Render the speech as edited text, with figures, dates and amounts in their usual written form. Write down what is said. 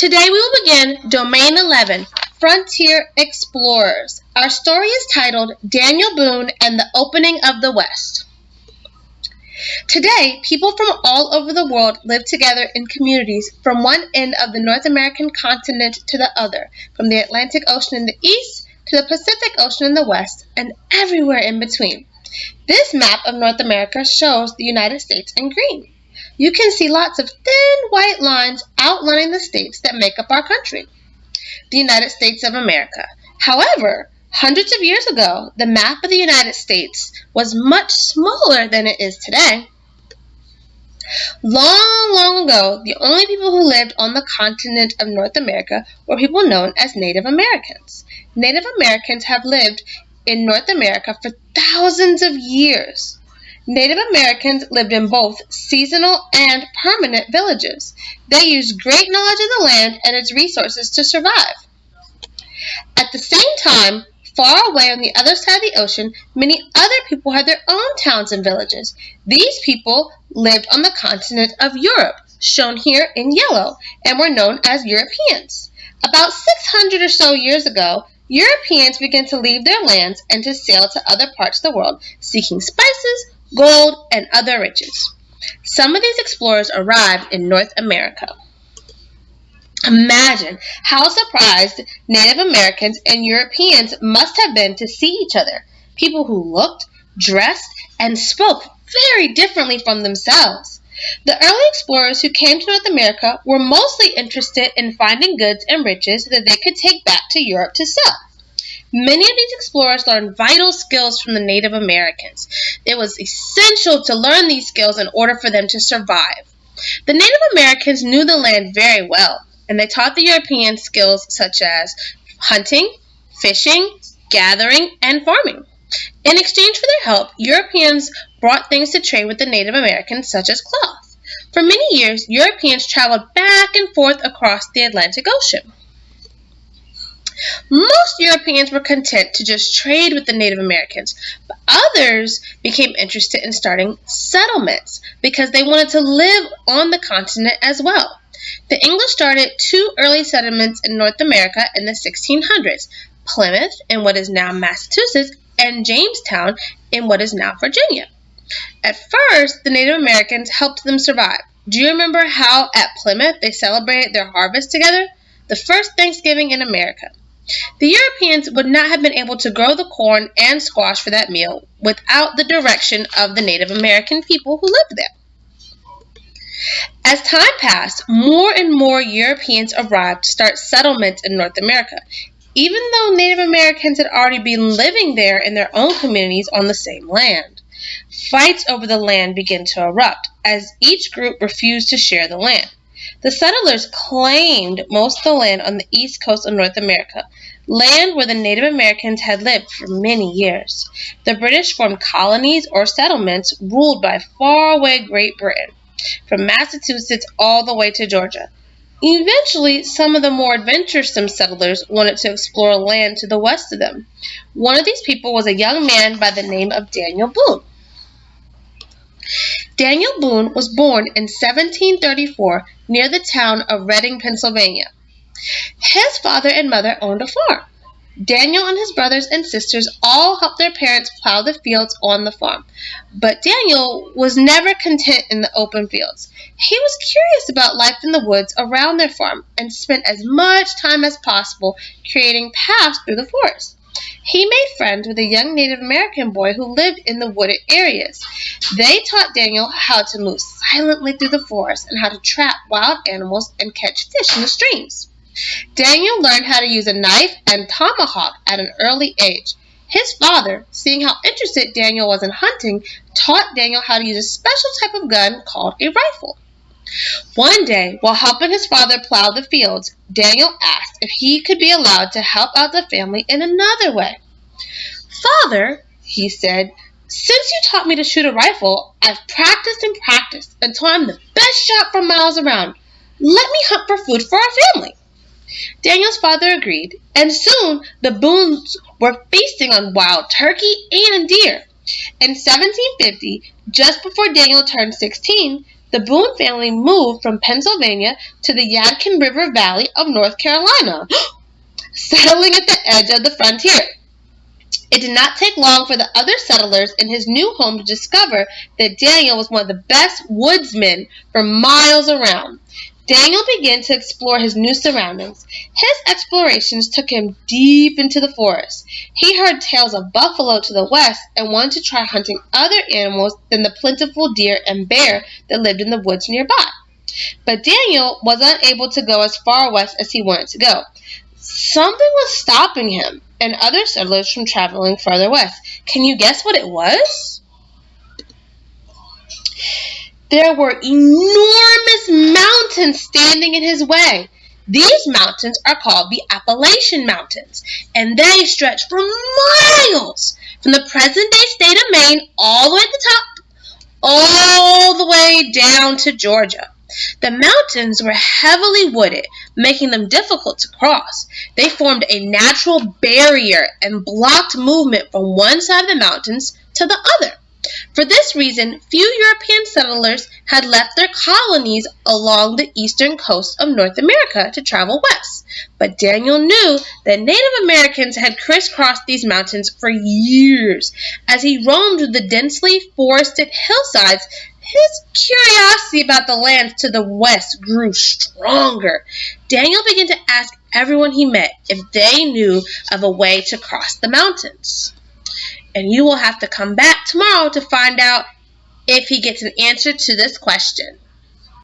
Today we will begin Domain 11, Frontier Explorers. Our story is titled Daniel Boone and the Opening of the West. Today, people from all over the world live together in communities from one end of the North American continent to the other, from the Atlantic Ocean in the east to the Pacific Ocean in the west, and everywhere in between. This map of North America shows the United States in green. You can see lots of thin white lines outlining the states that make up our country, the United States of America. However, hundreds of years ago, the map of the United States was much smaller than it is today. Long, long ago, the only people who lived on the continent of North America were people known as Native Americans. Native Americans have lived in North America for thousands of years. Native Americans lived in both seasonal and permanent villages. They used great knowledge of the land and its resources to survive. At the same time, far away on the other side of the ocean, many other people had their own towns and villages. These people lived on the continent of Europe, shown here in yellow, and were known as Europeans. About 600 or so years ago, Europeans began to leave their lands and to sail to other parts of the world, seeking spices, gold, and other riches. Some of these explorers arrived in North America. Imagine how surprised Native Americans and Europeans must have been to see each other, people who looked, dressed, and spoke very differently from themselves. The early explorers who came to North America were mostly interested in finding goods and riches that they could take back to Europe to sell. Many of these explorers learned vital skills from the Native Americans. It was essential to learn these skills in order for them to survive. The Native Americans knew the land very well, and they taught the Europeans skills such as hunting, fishing, gathering, and farming. In exchange for their help, Europeans brought things to trade with the Native Americans, such as cloth. For many years, Europeans traveled back and forth across the Atlantic Ocean. Most Europeans were content to just trade with the Native Americans, but others became interested in starting settlements because they wanted to live on the continent as well. The English started two early settlements in North America in the 1600s, Plymouth in what is now Massachusetts and Jamestown in what is now Virginia. At first, the Native Americans helped them survive. Do you remember how at Plymouth they celebrated their harvest together? The first Thanksgiving in America. The Europeans would not have been able to grow the corn and squash for that meal without the direction of the Native American people who lived there. As time passed, more and more Europeans arrived to start settlements in North America, even though Native Americans had already been living there in their own communities on the same land. Fights over the land began to erupt as each group refused to share the land. The settlers claimed most of the land on the east coast of North America, land where the Native Americans had lived for many years. The British formed colonies or settlements ruled by faraway Great Britain, from Massachusetts all the way to Georgia. Eventually, some of the more adventuresome settlers wanted to explore land to the west of them. One of these people was a young man by the name of Daniel Boone. Daniel Boone was born in 1734 near the town of Reading, Pennsylvania. His father and mother owned a farm. Daniel and his brothers and sisters all helped their parents plow the fields on the farm. But Daniel was never content in the open fields. He was curious about life in the woods around their farm and spent as much time as possible creating paths through the forest. He made friends with a young Native American boy who lived in the wooded areas. They taught Daniel how to move silently through the forest and how to trap wild animals and catch fish in the streams. Daniel learned how to use a knife and tomahawk at an early age. His father, seeing how interested Daniel was in hunting, taught Daniel how to use a special type of gun called a rifle. One day, while helping his father plow the fields, Daniel asked if he could be allowed to help out the family in another way. "Father," he said, "since you taught me to shoot a rifle, I've practiced and practiced until I'm the best shot for miles around. Let me hunt for food for our family." Daniel's father agreed, and soon the Boones were feasting on wild turkey and deer. In 1750, just before Daniel turned 16, The Boone family moved from Pennsylvania to the Yadkin River Valley of North Carolina, settling at the edge of the frontier. It did not take long for the other settlers in his new home to discover that Daniel was one of the best woodsmen for miles around. Daniel began to explore his new surroundings. His explorations took him deep into the forest. He heard tales of buffalo to the west and wanted to try hunting other animals than the plentiful deer and bear that lived in the woods nearby. But Daniel was unable to go as far west as he wanted to go. Something was stopping him and other settlers from traveling further west. Can you guess what it was? There were enormous mountains standing in his way. These mountains are called the Appalachian Mountains, and they stretch for miles from the present-day state of Maine all the way to the top, all the way down to Georgia. The mountains were heavily wooded, making them difficult to cross. They formed a natural barrier and blocked movement from one side of the mountains to the other. For this reason, few European settlers had left their colonies along the eastern coast of North America to travel west. But Daniel knew that Native Americans had crisscrossed these mountains for years. As he roamed the densely forested hillsides, his curiosity about the lands to the west grew stronger. Daniel began to ask everyone he met if they knew of a way to cross the mountains. And you will have to come back tomorrow to find out if he gets an answer to this question.